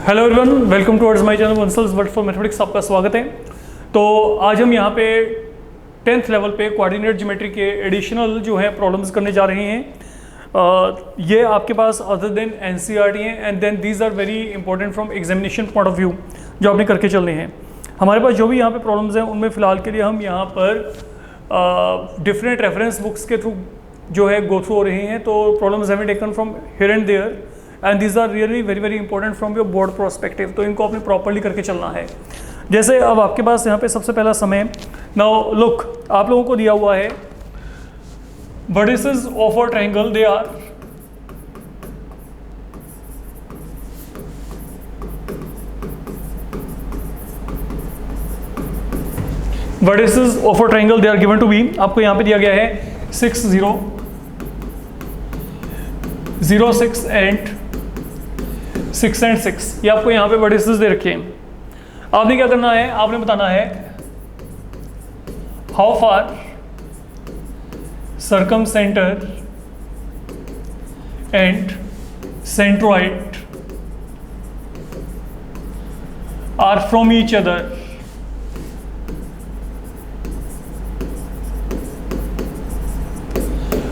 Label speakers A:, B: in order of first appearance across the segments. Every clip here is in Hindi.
A: Hello everyone, welcome towards my channel Vansal's word for mathematics. आपका स्वागत है। तो आज हम यहाँ पे 10th लेवल पे कोऑर्डिनेट ज्योमेट्री के एडिशनल जो है प्रॉब्लम्स करने जा रहे हैं। ये आपके पास अदर देन एनसीईआरटी हैं and then these are very important from examination point of view जो आपने करके चलने हैं। हमारे पास जो भी यहाँ पे प्रॉब्लम्स हैं उनमें फ़िलहाल के लिए हम यहाँ पर डिफरेंट रेफरेंस बुक्स के थ्रू जो है गो थ्रू हो रहे हैं। तो problems have been taken from here and there and these are really very very important from your board prospective. तो इनको आपने प्रॉपरली करके चलना है। जैसे अब आपके पास यहाँ पे सबसे पहला समय, नाउ लुक, आप लोगों को दिया हुआ है vertices of a triangle, they are vertices of a triangle, they are given to be, आपको यहाँ पे दिया गया है 6 0 0 6 एंड 6 एंड 6। ये आपको यहाँ पे वर्टिसेस दे रखे हैं। आपने क्या करना है, आपने बताना है how far circumcentre and centroid are from each other.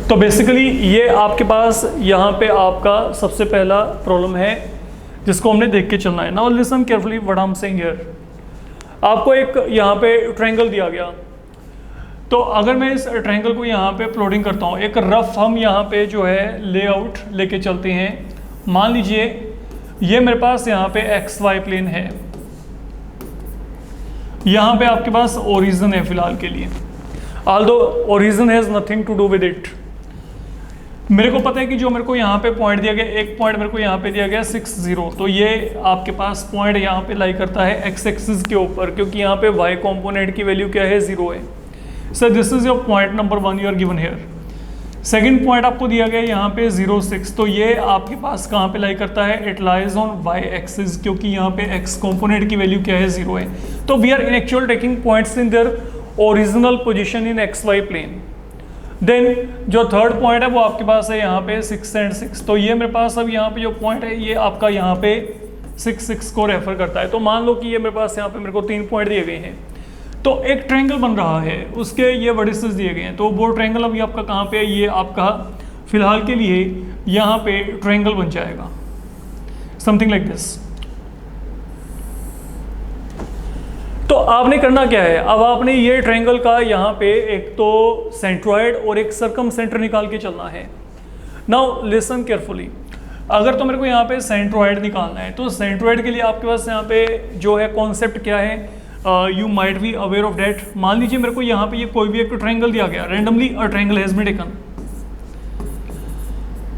A: तो बेसिकली ये आपके पास यहाँ पे आपका सबसे पहला प्रॉब्लम है जिसको हमने देख के चलना है। Now listen carefully what I am saying here. आपको एक यहाँ पे ट्रायंगल दिया गया, तो अगर मैं इस ट्रायंगल को यहाँ पे प्लॉटिंग करता हूँ, एक रफ हम यहाँ पे जो है लेआउट लेके चलते हैं। मान लीजिए ये मेरे पास यहाँ पे एक्स वाई प्लेन है, यहाँ पे आपके पास ओरिजिन है फिलहाल के लिए, although origin has nothing to do with it. मेरे को पता है कि जो मेरे को यहाँ पे पॉइंट दिया गया, एक पॉइंट मेरे को यहाँ पे दिया गया 6 0, तो ये आपके पास पॉइंट यहाँ पे लाई करता है एक्स एक्सिस के ऊपर, क्योंकि यहाँ पे वाई कंपोनेंट की वैल्यू क्या है, 0 है। Sir this is your point number 1 you are given here. Second point आपको दिया गया यहाँ पे 0 6, तो ये आपके पास कहाँ पे लाई करता है, it lies on y axis, क्योंकि यहाँ पे एक्स कंपोनेंट की वैल्यू क्या है, 0 है। तो we are in actual taking points in their original position in x y plane. Then जो थर्ड पॉइंट है वो आपके पास है यहाँ पे 6 एंड 6, तो ये मेरे पास अब यहाँ पे जो पॉइंट है ये आपका यहाँ पे 6 6 को रेफर करता है। तो मान लो कि ये मेरे पास यहाँ पे मेरे को 3 पॉइंट दिए गए हैं, तो एक ट्रायंगल बन रहा है, उसके ये वर्टिसेस दिए गए हैं। तो वो ट्रायंगल अभी आपका कहाँ पे है, ये आपका फिलहाल के लिए यहाँ पे ट्रायंगल बन जाएगा समथिंग लाइक दिस। तो आपने करना क्या है, अब आपने ये ट्रायंगल का यहाँ पे एक तो सेंट्रोइड और एक सर्कमसेंटर निकाल के चलना है। नाउ लिसन केयरफुली, अगर तो मेरे को यहाँ पे सेंट्रोइड निकालना है, तो सेंट्रोइड के लिए आपके पास यहाँ पे जो है कॉन्सेप्ट क्या है, you might be aware of that. मान लीजिए मेरे को यहाँ पे ये कोई भी एक ट्रायंगल दिया गया, randomly a triangle has been taken.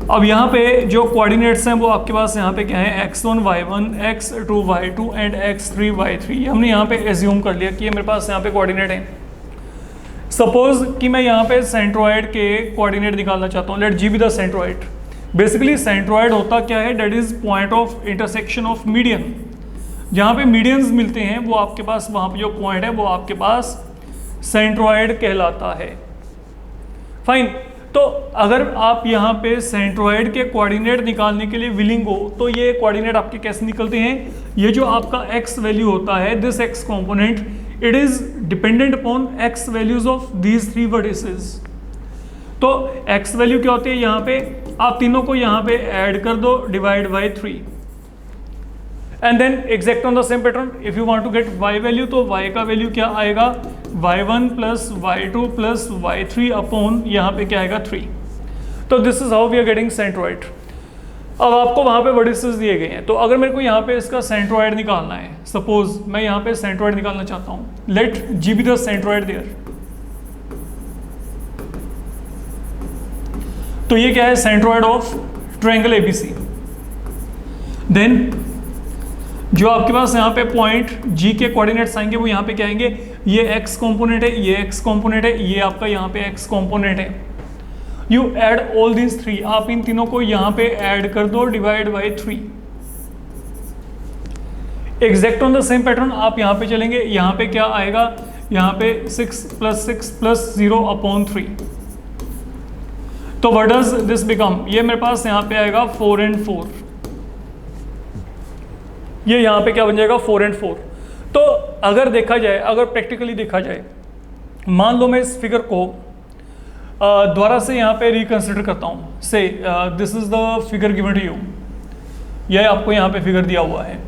A: अब यहाँ पे जो कोऑर्डिनेट्स हैं वो आपके पास यहाँ पे क्या है, x1 y1 x2 y2 and x3 y3। हमने यहाँ पे एज्यूम कर लिया कि ये मेरे पास यहाँ पे कोऑर्डिनेट है। सपोज कि मैं यहाँ पे सेंट्रोइड के कोऑर्डिनेट निकालना चाहता हूँ, let G be the centroid. Basically centroid होता क्या है, that is point of intersection of median. जहाँ पे मीडियंस मिलते हैं वो आपके पास वहाँ पे जो पॉइंट है वो आपके पास सेंट्रोइड कहलाता है। फाइन। तो अगर आप यहाँ पे सेंट्रोइड के कोऑर्डिनेट निकालने के लिए विलिंग हो, तो ये कोऑर्डिनेट आपके कैसे निकलते हैं, ये जो आपका x वैल्यू होता है, this x component it is dependent upon x values of these 3 vertices. तो x वैल्यू क्या होती है, यहाँ पे आप तीनों को यहाँ पे ऐड कर दो, divide by 3 and then exact on the same pattern. If you want to get y value, तो y का वैल्यू क्या आएगा, y1 plus y2 plus y3 upon यहाँ पे क्या आएगा 3। तो this is how we are getting centroid. अब आपको वहाँ पे वर्टिसेस दिए गए हैं, तो अगर मेरे को यहाँ पे इसका सेंट्रोइड निकालना है, सपोज मैं यहाँ पे सेंट्रोइड निकालना चाहता हूँ, let G be the centroid there. तो ये क्या है, centroid of triangle ABC. Then जो आपके पास यहाँ पे पॉइंट G के कोऑर्डिनेट्स आएंगे वो यहाँ पे क्या आएंगे, ये x कंपोनेंट है, ये x कंपोनेंट है, ये आपका यहाँ पे x कंपोनेंट है। यू ऐड ऑल दीज 3, आप इन तीनों को यहाँ पे ऐड कर दो, divide by 3। Exact on the same pattern आप यहाँ पे चलेंगे, यहाँ पे क्या आएगा, यहाँ पे 6 प्लस 0 अपॉन 3। तो व्हाट डज दिस बिकम, ये मेरे पास यहाँ पे आएगा 4 and 4। ये यहाँ पे क्या बन जाएगा 4 and 4। तो अगर देखा जाए, अगर प्रैक्टिकली देखा जाए, मान लो मैं इस फिगर को दोबारा से यहाँ पे रिकंसिडर करता हूँ, so this is the figure given to you, यह आपको यहाँ पे फिगर दिया हुआ है।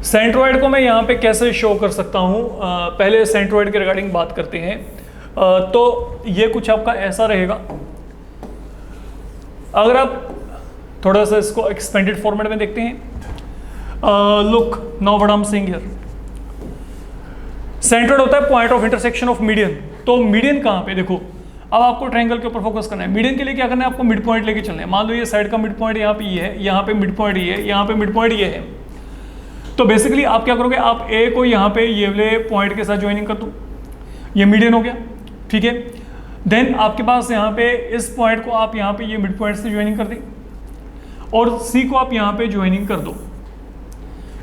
A: सेंट्रोइड को मैं यहाँ पे कैसे शो कर सकता हूँ, पहले सेंट्रोइड के रिगार्डिंग बात करते हैं। तो ये कुछ आपका ऐसा रहेगा। अगर आप थोड़ा सा इसको एक्सपेंडेड फॉर्मेट में देखते हैं, look now what I am saying here, centroid होता है point of intersection of median. तो मीडियन कहाँ पे, देखो अब आपको ट्रायंगल के ऊपर फोकस करना है। मीडियन के लिए क्या करना है, आपको मिड पॉइंट लेके चलना है। मान लो ये साइड का मिड पॉइंट यहाँ पे ये है, यहाँ पे मिड पॉइंट ये है, यहाँ पे मिड पॉइंट ये है। तो बेसिकली आप क्या करोगे, आप ए को यहाँ पे ये वाले पॉइंट के साथ ज्वाइनिंग कर दो, ये मीडियन हो गया, ठीक है। देन आपके पास यहाँ पे इस पॉइंट को आप यहाँ पे ये मिड पॉइंट से ज्वाइनिंग कर दें, और सी को आप यहाँ पे ज्वाइनिंग कर दो।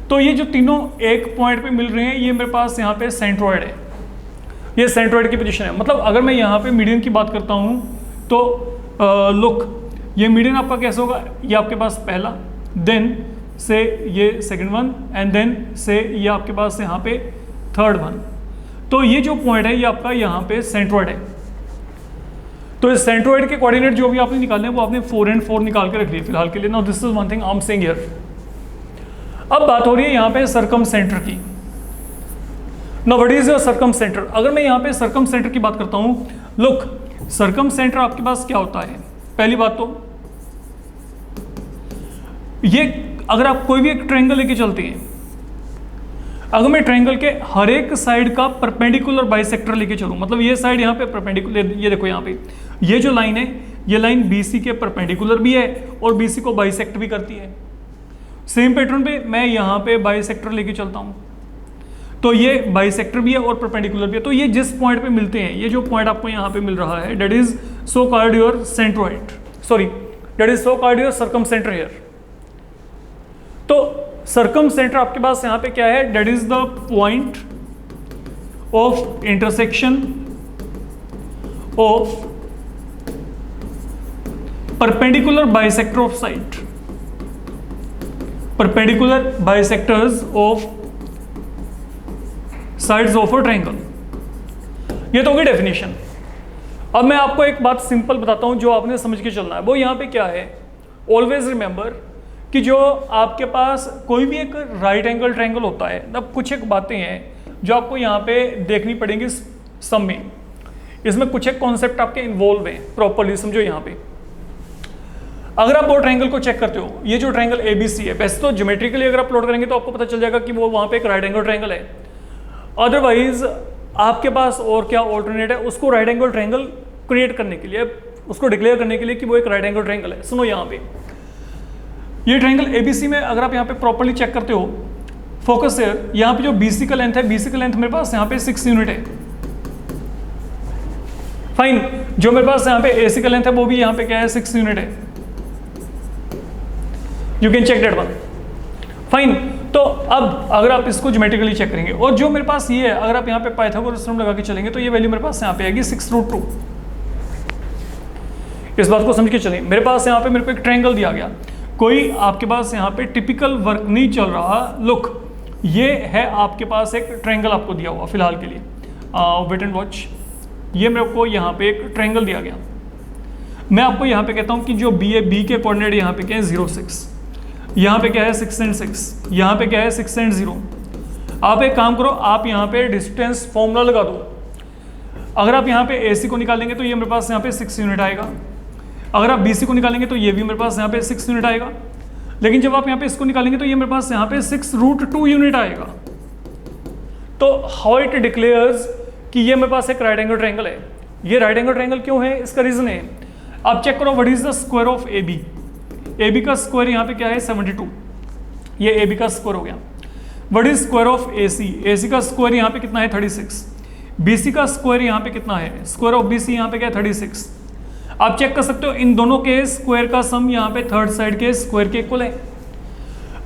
A: तो ये जो तीनों एक पॉइंट पे मिल रहे हैं, ये मेरे पास यहाँ पे सेंट्रोइड है, ये सेंट्रोइड की पोजीशन है। मतलब अगर मैं यहाँ पे मीडियन की बात करता हूँ तो लुक, ये मीडियन आपका कैसे होगा, ये आपके पास पहला, देन से ये सेकंड वन, एंड देन से ये आपके पास यहाँ पे थर्ड वन। तो ये जो पॉइंट है ये आपका यहाँ पे सेंट्रोइड है। तो इस सेंट्रोइड के कोऑर्डिनेट जो भी आपने निकालने हैं वो आपने 4 and 4 निकाल के रख लिए फिलहाल के लिए। Now this is one thing I am saying here. अब बात हो रही है यहाँ पे सरकम सेंटर की। Now what is your circumcentre. अगर मैं यहाँ पे सरकम सेंटर की बात करता हूँ, लुक सरकम सेंटर आपके पास क्या होता है, पहली बात तो ये अगर आप कोई भी एक ट्रायंगल लेके चलते हैं, अगर मैं ट्रायंगल के हर एक साइड का परपेंडिकुलर बाइसेक्टर लेके चलूं, मतलब ये साइड यहाँ पे परपेंडिकुलर, ये देखो यहाँ पे ये जो लाइन है, ये लाइन BC के परपेंडिकुलर भी है और BC को बाइसेक्ट भी करती है। सेम पैटर्न पे मैं यहाँ पे बाइसेक्टर लेके चलता हूँ, तो ये बाइसेक्टर भी है और परपेंडिकुलर भी है। तो ये जिस पॉइंट पे मिलते हैं, ये जो पॉइंट आपको यहाँ पे मिल रहा है, that is so called your centroid, sorry that is so called your circumcentre here. तो सरकम सेंटर आपके पास यहाँ पे क्या है, that is the point of intersection of perpendicular bisector of side, perpendicular bisectors of sides of a triangle. ये तो होगी डेफिनेशन। अब मैं आपको एक बात सिंपल बताता हूं जो आपने समझ के चलना है। वो यहाँ पे क्या है, ऑलवेज रिमेंबर कि जो आपके पास कोई भी एक राइट एंगल ट्रायंगल होता है, तब कुछ एक बातें हैं जो आपको यहाँ पे देखनी पड़ेंगी सम में। इसमें कुछ एक कॉन्सेप्ट आपके इन्वॉल्व हैं, प्रॉपरली समझो। यहाँ पे अगर आप वो ट्रायंगल को चेक करते हो, ये जो ट्रायंगल ABC है, वैसे तो ज्योमेट्रिकली अगर आप प्लॉट करेंगे तो आपको पता चल जाएगा कि वो वहाँ पे एक राइट एंगल ट्रायंगल है। अदरवाइज आपके पास और क्या ऑल्टरनेट है, उसको राइट एंगल ट्रायंगल क्रिएट करने के लिए, उसको डिक्लेयर करने के लिए कि वो एक राइट एंगल ट्रायंगल है। सुनो यहाँ पे ये ट्रायंगल ABC में अगर आप यहाँ पे प्रॉपर्ली चेक करते हो, फोकस है यहाँ पे जो BC का लेंथ है, BC का लेंथ मेरे पास यहाँ पे 6 यूनिट है। फाइन, जो मेरे पास यहाँ पे AC का लेंथ है वो भी यहाँ पे क्या है, 6 यूनिट है। You can check that one. Fine, तो अब अगर आप इसको ज्योमेट्रिकली चेक करेंगे, और जो मेरे पास ये है, अगर आप यहाँ पे पाइथागोरस थ्योरम लगा के चलेंगे तो ये वैल्यू मेरे पास यहाँ पे आएगी 6√2। इस बात को समझ के चलें। मेरे पास यहाँ पे मेरे को एक ट्रायंगल दिया गया, कोई आपके पास यहाँ पे टिपिकल वर्क नहीं चल रहा। लुक ये है आपके पास एक ट्रायंगल आपको दिया हुआ फिलहाल के लिए, वेट एंड वॉच। ये मेरे को यहाँ पे एक ट्रायंगल दिया गया, मैं आपको यहाँ पे कहता हूँ कि जो B है, B के कोऑर्डिनेट यहाँ पे क्या है 0 6, यहाँ पे क्या है 6 and 6, यहाँ पे क्या है 6 and 0। आप एक काम करो, आप यहाँ पे डिस्टेंस फॉर्मूला लगा दो। अगर आप यहाँ पे AC को निकालेंगे तो ये मेरे पास यहाँ पे 6 यूनिट आएगा। अगर आप BC को निकालेंगे तो ये भी मेरे पास यहाँ पे 6 यूनिट आएगा। लेकिन जब आप यहाँ पे इसको निकालेंगे तो ये मेरे पास यहाँ पे 6√2 यूनिट आएगा। तो हाउ इट डिक्लेयर्स कि ये मेरे पास एक राइट एंगल ट्रायंगल है। ये राइट एंगल ट्रायंगल क्यों है, इसका रीजन है, आप चेक करो what is the square of AB। AB का स्क्वायर यहाँ पे क्या है 72, ये AB का स्क्वायर हो गया। What is square of AC, AC का स्क्वायर यहाँ पे कितना है 36। BC का स्क्वायर यहाँ पे कितना है, स्क्वायर ऑफ BC यहाँ पे क्या है 36। आप चेक कर सकते हो इन दोनों के स्क्वायर का सम यहाँ पे थर्ड साइड के स्क्वायर के इक्वल है।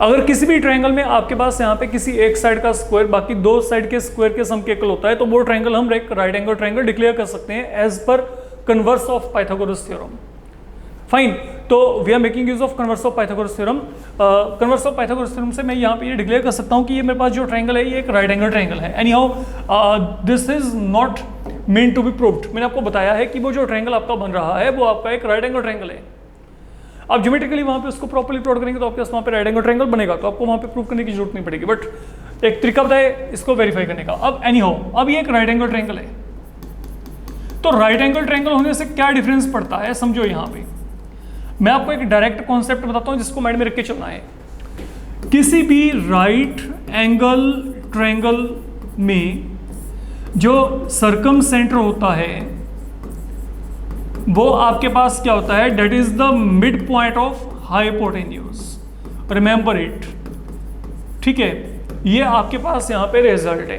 A: अगर किसी भी ट्रायंगल में आपके पास यहाँ पे किसी एक साइड का स्क्वायर बाकी दो साइड के स्क्वायर के सम के इक्वल होता है, तो वो ट्रायंगल हम एक राइट एंगल ट्रायंगल डिक्लेयर कर सकते हैं एज पर converse of Pythagoras theorem. Fine, तो we are making use of converse of Pythagoras theorem. Converse of Pythagoras theorem से मैं यहाँ पे ये डिक्लेयर कर सकता हूँ कि ये मेरे पास जो ट्रायंगल है ये एक राइट एंगल ट्रायंगल है। Anyhow this is not meant to be proved. मैंने आपको बताया है कि वो जो ट्रायंगल आपका बन रहा है वो आपका एक राइट एंगल ट्रायंगल है। आप ज्योमेट्रिकली वहाँ पे उसको प्रॉपर्ली प्लॉट करेंगे तो आपके पास वहाँ पे राइट एंगल ट्रायंगल बनेगा, तो आपको वहाँ पे प्रूव करने की जरूरत नहीं पड़ेगी। बट एक तरीका बताए इसको वेरीफाई करने का। अब एनी हाउ अब ये एक राइट एंगल ट्रायंगल है, तो राइट एंगल ट्रायंगल होने से क्या डिफरेंस पड़ता है समझो। यहाँ पे मैं आपको एक डायरेक्ट कॉन्सेप्ट बताता हूँ जिसको माइंड में रख के चलना है। किसी भी राइट एंगल ट्रायंगल में जो सर्कम सेंटर होता है वो आपके पास क्या होता है, that is the mid point of hypotenuse, remember it. ठीक है, ये आपके पास यहाँ पे रिजल्ट है।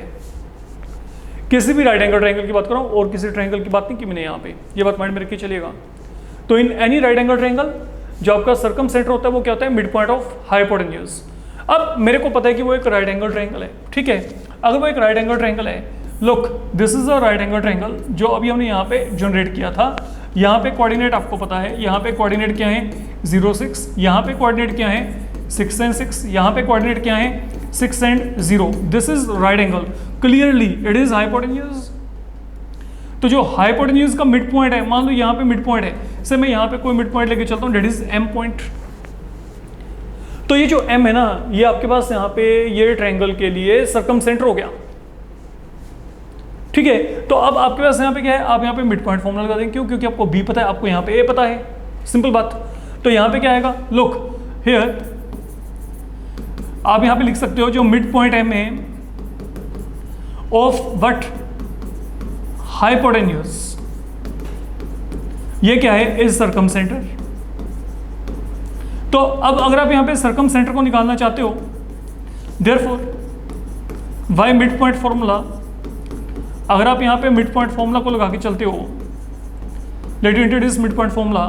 A: किसी भी राइट एंगल ट्रायंगल की बात कर रहा हूँ और किसी ट्रायंगल की बात नहीं की मैंने यहाँ पे, ये बात माइंड में रख के चलिएगा। तो in any right angle triangle जो आपका सर्कम सेंटर होता है वो क्या होता है, मिड पॉइंट ऑफ हाइपोटेन्यूज। अब मेरे को पता है कि वो एक राइट एंगल ट्रायंगल है। ठीक है, अगर वो एक राइट एंगल ट्रायंगल है, look this is a right angle triangle जो अभी हमने यहाँ पे जनरेट किया था। यहाँ पे कोऑर्डिनेट आपको पता है, यहाँ पे कोऑर्डिनेट क्या है 0 6, यहाँ पे कोऑर्डिनेट क्या है 6 and 6, यहाँ पे कोऑर्डिनेट क्या है 6 and 0। This is right angle, clearly it is hypotenuse. तो जो हाइपोटेन्यूज का मिड पॉइंट है, मान लो यहाँ पे मिड पॉइंट है, से मैं यहाँ पे कोई मिड पॉइंट लेके चलता हूँ, डेट इज एम पॉइंट। तो ये जो एम है ना, ये आपके पास यहाँ पे ये ट्रायंगल के लिए सर्कम सेंटर हो गया। ठीक है, तो अब आपके पास यहाँ पे क्या है, आप यहाँ पे मिड पॉइंट फॉर्मूला लगा देंगे। क्यों? क्योंकि आपको बी पता है, आपको यहाँ पे ए पता है, सिंपल बात। तो यहाँ पे क्या आएगा, लुक हियर आप यहाँ पे लिख सकते हो जो मिड पॉइंट एम है ऑफ व्हाट, हाइपोटेन्यूज। ये क्या है, इज सर्कम सेंटर। तो अब अगर आप यहाँ पे सर्कम सेंटर को निकालना चाहते हो, therefore why mid point formula, अगर आप यहाँ पे मिड पॉइंट फॉर्मूला को लगा के चलते हो, let you introduce mid point formula,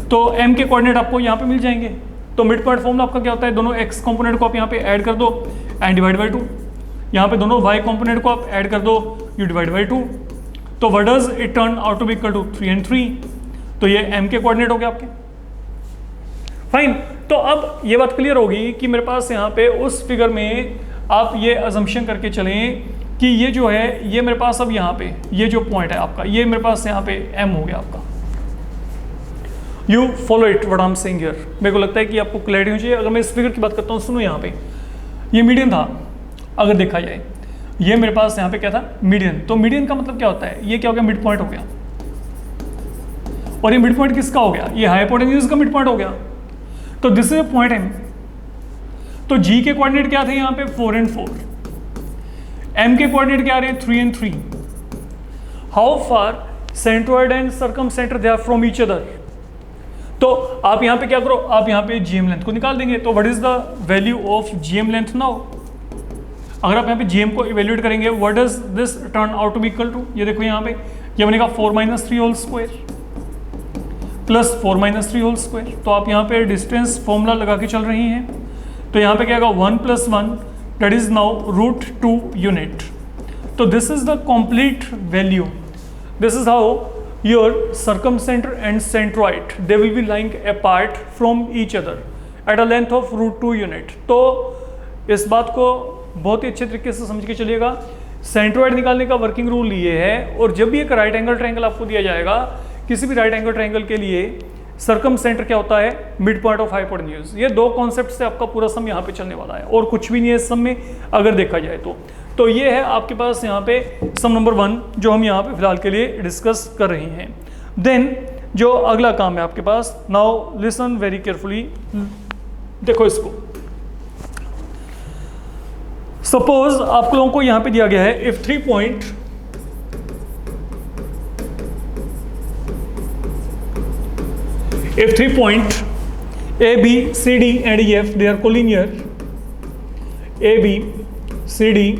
A: तो m के कोऑर्डिनेट आपको यहाँ पे मिल जाएंगे। तो मिड पॉइंट फॉर्मूला आपका क्या होता है, दोनों x कंपोनेंट को आप यहाँ पे ऐड कर दो एंड डिवाइड बाई 2, यहाँ पे दोनों y कंपोनेंट को आप ऐड कर दो, यू डिवाइड बाई 2। तो what does it turn out to be equal to 3 and 3। तो ये m के कोऑर्डिनेट हो गए आपके। फाइन, तो अब ये बात क्लियर होगी कि मेरे पास यहाँ पे उस फिगर में आप ये अजम्पशन करके चलें कि ये जो है, ये मेरे पास अब यहाँ पे ये जो पॉइंट है आपका, ये मेरे पास यहाँ पे m हो गया आपका। You follow it what I am saying here. मेरे को लगता है कि आपको क्लैरिटी हो चाहिए। अगर मैं इस फिगर की बात करता हूँ, सुनो, यहाँ पे ये मीडियन था, अगर देखा जाए ये मेरे पास यहाँ पे क्या था, मीडियन। तो मीडियन का मतलब क्या होता है, ये क्या हो गया, मिड पॉइंट हो गया। और ये मिड पॉइंट किसका हो गया, ये हाइपोटेन्यूज का मिड पॉइंट हो गया। तो दिस इज पॉइंट m। तो g के कोऑर्डिनेट क्या थे यहाँ पे 4 and 4, m के कोऑर्डिनेट क्या आ रहे हैं 3 and 3। How far centroid and circumcentre they are from each other. तो आप यहाँ पे क्या करो, आप यहाँ पे gm लेंथ को निकाल देंगे। तो what is the value of gm length now. अगर आप यहाँ पे gm को इवेल्युएट करेंगे, what does this turn out to be equal to, ये देखो यहाँ पे ये बनेगा 4 - 3 whole square plus 4 - 3 whole square. तो आप यहाँ पे डिस्टेंस फॉर्मूला लगा के चल रही हैं। तो यहाँ पे क्या आएगा 1 + 1, that is now √2 unit. So this is the complete value. This is how your circumcenter and centroid, they will be lying apart from each other at a length of √2 unit. तो इस बात को बहुत ही अच्छे तरीके से समझ के चलिएगा। सेंट्रोइड निकालने का वर्किंग रूल ये है, और जब भी एक राइट एंगल ट्रायंगल आपको दिया जाएगा, किसी भी राइट एंगल ट्रायंगल के लिए सर्कम सेंटर क्या होता है, मिड पॉइंट ऑफ हाइपोटेन्यूज। ये दो कॉन्सेप्ट से आपका पूरा सम यहाँ पे चलने वाला है, और कुछ भी नहीं है इस सम में अगर देखा जाए तो ये है आपके पास यहाँ पे सम नंबर 1 जो हम यहाँ पे फिलहाल के लिए डिस्कस कर रहे हैं। देन जो अगला काम है आपके पास, नाउ लिसन वेरी केयरफुली, देखो इसको। सपोज आप लोगों को यहाँ पे दिया गया है if 3 point if 3 point A, B, C, D and E, F they are collinear, A, B, C, D,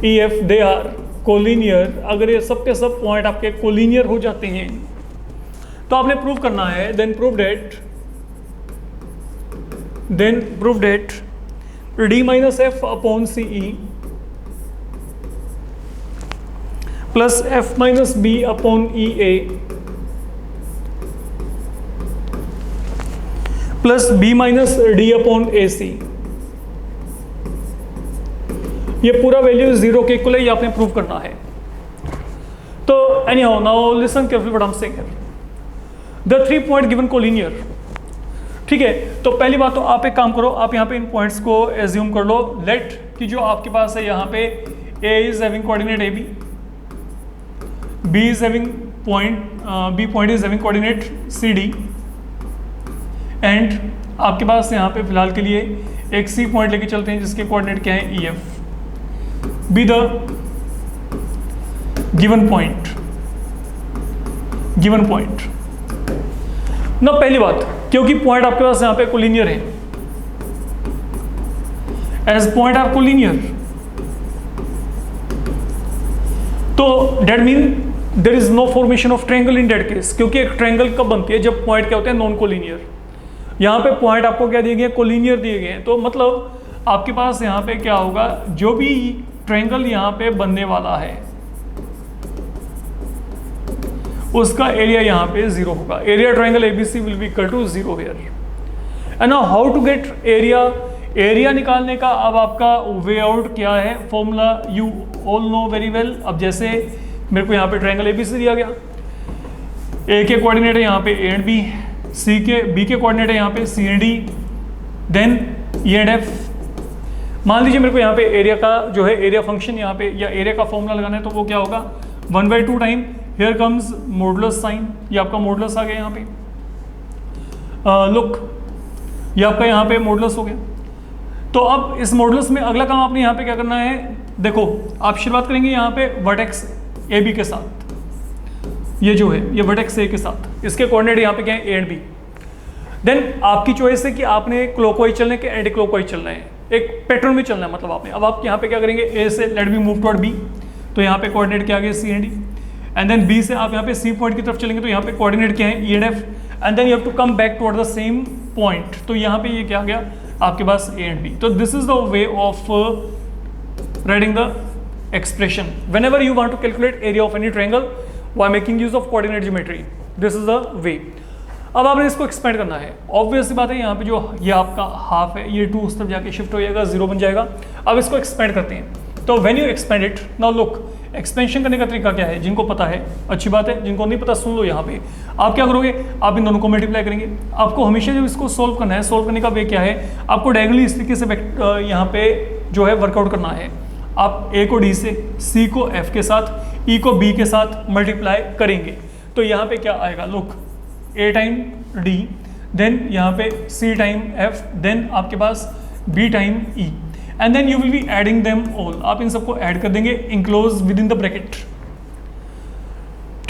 A: E, F they are collinear, अगर ये सब के सब पॉइंट आपके कोलिनियर हो जाते हैं तो आपने प्रूव करना है, then prove that D - F upon CE plus F - B upon EA plus B minus D upon A C, ये पूरा वैल्यू 0 के इक्वल है, ये आपने प्रूव करना है। तो any how now listen carefully what I am saying, the 3 point given collinear. ठीक है, तो पहली बात तो आप एक काम करो, आप यहाँ पे इन पॉइंट्स को एज्यूम कर लो, लेट कि जो आपके पास है यहाँ पे A is having coordinate A B, B is having point, B point is having coordinate C D, and आपके पास यहाँ पे फिलहाल के लिए एक सी पॉइंट लेके चलते हैं जिसके कोऑर्डिनेट क्या है E F, be the given point, given point ना। पहली बात, क्योंकि पॉइंट आपके पास यहां पे कोलिनियर है, एज पॉइंट आर कोलिनियर, तो that mean there is no formation of triangle in that case, क्योंकि एक ट्रायंगल कब बनती है, जब पॉइंट क्या होते हैं नॉन कोलिनियर। यहां पे पॉइंट आपको क्या दिए गए, कोलिनियर दिए गए हैं, तो मतलब आपके पास यहां पे क्या होगा, जो भी ट्रायंगल यहां पे बनने वाला है उसका एरिया यहाँ पे 0 होगा। Area triangle ABC will be equal to 0 here. And now how to get area, area निकालने का अब आपका वे आउट क्या है, formula you all know very well. अब जैसे मेरे को यहाँ पे ट्रायंगल एबीसी दिया गया, ए के कोऑर्डिनेट है यहाँ पे ए एंड बी, सी के बी के कोऑर्डिनेट है यहाँ पे C and D, then E and F. मान लीजिए मेरे को यहाँ पे एरिया का जो है एरिया फंक्शन यहाँ पे या एरिया का फॉर्मूला लगाना है, तो वो क्या होगा 1/2 time here comes modulus sign, ये आपका मॉडुलस आ गया यहाँ पे, लुक ये आपका यहाँ पे मॉडुलस हो गया। तो अब इस मॉडुलस में अगला काम आपने यहाँ पे क्या करना है, देखो आप शुरुआत करेंगे यहाँ पे वर्टेक्स ए बी के साथ, ये जो है ये वर्टेक्स ए के साथ, इसके कोऑर्डिनेट यहाँ पे क्या है ए एंड बी। देन आपकी चॉइस है कि आपने क्लॉकवाइज चलना है कि एंटी क्लॉकवाइज चलना है, एक पैटर्न में चलना है मतलब आपने। अब आप यहाँ पे क्या करेंगे, ए से let B move toward B, तो यहाँ पे कोऑर्डिनेट क्या आ गया C and D, and then B से आप यहाँ पे सी पॉइंट की तरफ चलेंगे, तो यहाँ पे कोऑर्डिनेट क्या है E and F, and then you have to come back toward the same point, तो यहाँ पे ये क्या आ गया आपके पास ए एंड बी। तो this is the way of writing the expression whenever you want to calculate area of any triangle while making use of coordinate geometry, this is the way. अब आपने इसको एक्सपेंड करना है, ऑब्वियस बात है यहाँ पे जो ये आपका हाफ है ये 2 उस तरफ जाके शिफ्ट हो जाएगा, 0 बन जाएगा। अब इसको एक्सपेंड करते हैं, तो when you expand it, now look expansion करने का तरीका क्या है, जिनको पता है अच्छी बात है, जिनको नहीं पता सुन लो। यहाँ पे आप क्या करोगे, आप इन दोनों को मल्टीप्लाई करेंगे। आपको हमेशा जब इसको सोल्व करना है, सोल्व करने का वे क्या है, आपको डायगोनली इस तरीके से यहाँ पे जो है वर्कआउट करना है। आप ए को डी से, सी को एफ के साथ, ई को बी के साथ मल्टीप्लाई करेंगे, तो यहाँ पे क्या आएगा, look A time D, then यहाँ पे सी टाइम एफ, देन आपके पास B time E, and then you will be adding them all. आप इन सबको ऐड कर देंगे enclose within the bracket.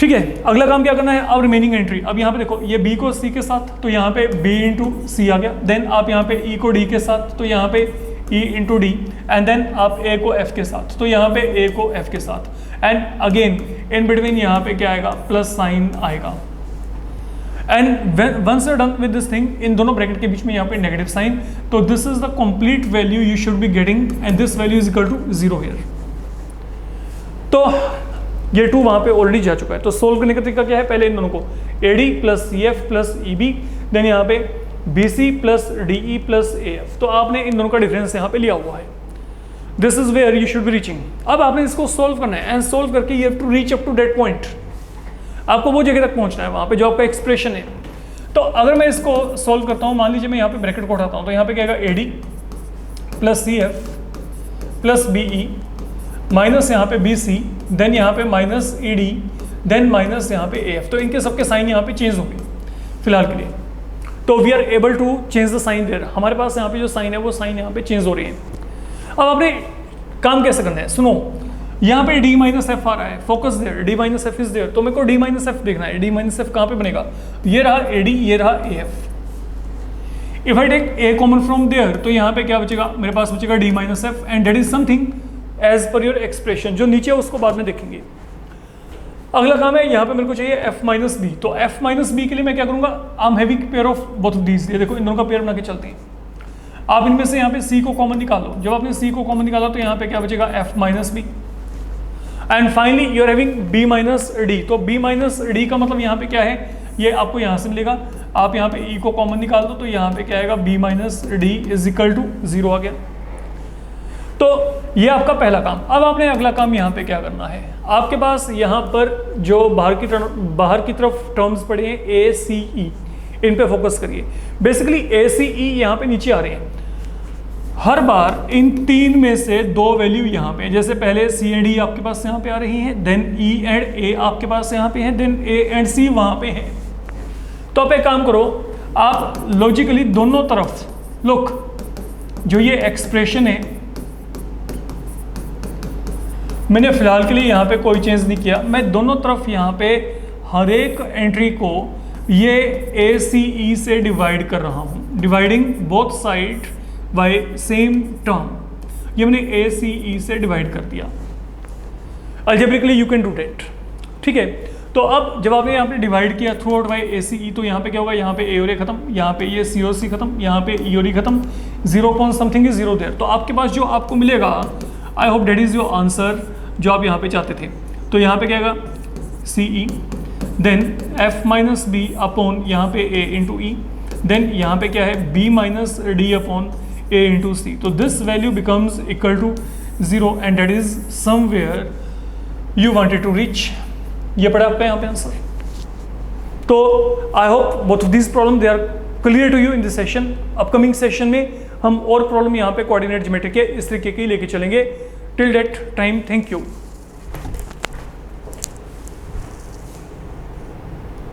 A: ठीक है, अगला काम क्या करना है, अब रिमेनिंग एंट्री। अब यहाँ पे देखो ये b को c के साथ, तो यहाँ पे b इंटू सी आ गया, देन आप यहाँ पे e को d के साथ, तो यहाँ पे e into D, and then आप a को f के साथ, तो यहाँ पे a को f के साथ, एंड अगेन इन बिटवीन यहाँ पे क्या आएगा, प्लस साइन आएगा। And once you are done with this thing, इन दोनों ब्रैकेट के बीच में यहाँ पे नेगेटिव साइन, तो this is the complete value you should be getting, and this value is equal to 0 here. तो ये 2 वहाँ पे ऑलरेडी जा चुका है। तो सोल्व करने का तरीका क्या है, पहले इन दोनों को AD plus CF plus EB, then यहाँ पे BC plus DE plus AF, तो आपने इन दोनों का डिफरेंस यहाँ पे लिया हुआ है। This is where you should be reaching. अब आपने इसको सोल्व करना है, एंड सोल्व करके you have to reach up to that point, आपको वो जगह तक पहुंचना है वहाँ पे जो आपका एक्सप्रेशन है। तो अगर मैं इसको सोल्व करता हूँ, मान लीजिए मैं यहाँ पे ब्रैकेट को उठाता हूँ, तो यहाँ पे क्या आएगा AD plus CF plus BE minus यहाँ पे BC, देन यहाँ पे माइनस ED, देन माइनस यहाँ पे AF। तो इनके सबके साइन यहाँ पे चेंज होंगे फिलहाल के लिए। तो we are able to change the sign there, हमारे पास यहाँ पे जो साइन है वो साइन यहाँ पे चेंज हो रही है। अब आपने काम कैसे करना है, सुनो, यहाँ पे d माइनस एफ आ रहा है, focus there, d minus F is there, तो मेरे को d माइनस एफ देखना है। d माइनस एफ कहाँ पे बनेगा, ये रहा AD, ये रहा AF। If I take a common from there, तो यहाँ पे क्या बचेगा, मेरे पास बचेगा d minus F, and that is something as per your expression. जो नीचे है उसको बाद में देखेंगे। अगला काम है, यहाँ पे मेरे को चाहिए f माइनस बी, तो f माइनस बी के लिए मैं क्या करूंगा, I am having pair of both of these, ये देखो इन दोनों का पेयर बना के चलते हैं। आप इनमें से यहाँ पे c को कॉमन निकालो, जब आपने c को कॉमन निकाला तो यहाँ पे क्या बचेगा, f minus B, and finally you are having b minus D. तो b माइनस डी का मतलब यहाँ पे क्या है, ये आपको यहाँ से मिलेगा। आप यहाँ पे ई को कॉमन निकाल दो तो यहाँ पे क्या आएगा B minus D is equal to 0 आ गया। तो ये आपका पहला काम। अब आपने अगला काम यहाँ पे क्या करना है, आपके पास यहाँ पर जो बाहर की तरफ टर्म्स पड़े हैं ए सी ई, इन पे फोकस करिए। बेसिकली ए सी ई यहाँ पे नीचे आ रहे हैं, हर बार इन तीन में से दो वैल्यू यहाँ पे, जैसे पहले सी एंड ई आपके पास यहाँ पे आ रही हैं, देन ई एंड ए आपके पास यहाँ पे हैं, देन ए एंड सी वहाँ पे हैं। तो आप एक काम करो, आप लॉजिकली दोनों तरफ लुक, जो ये एक्सप्रेशन है मैंने फिलहाल के लिए यहाँ पे कोई चेंज नहीं किया, मैं दोनों तरफ यहाँ पे हर एक एंट्री को ये ए सी ई से डिवाइड कर रहा हूँ, dividing both side by same term. ये मैंने ए सी ई से डिवाइड कर दिया। Algebraically you can do that, ठीक है। तो अब जब आपने यहाँ पे डिवाइड किया थ्रू आउट बाई ए सी ई, तो यहाँ पे क्या होगा, यहाँ पे ए और ए खत्म, यहाँ पे ये सी और सी खत्म, यहाँ पे ई और ई खत्म, 0 पॉइंट समथिंग इज 0 देयर। तो आपके पास जो आपको मिलेगा, I hope that is your answer जो आप यहाँ पे चाहते थे। तो यहाँ पे क्या आएगा C E, then F minus B upon यहाँ पे ए इंटू ई, देन यहाँ पे क्या है B minus D upon A into C. तो this value becomes equal to 0 and that is somewhere you wanted to reach. ये पड़ा आपका यहाँ पे आंसर। तो I hope both of this problem they are clear to you in this session. Upcoming session में हम और प्रॉब्लम यहाँ पे कोऑर्डिनेट ज्योमेट्री के इस तरीके की लेके चलेंगे। Till that time, thank you.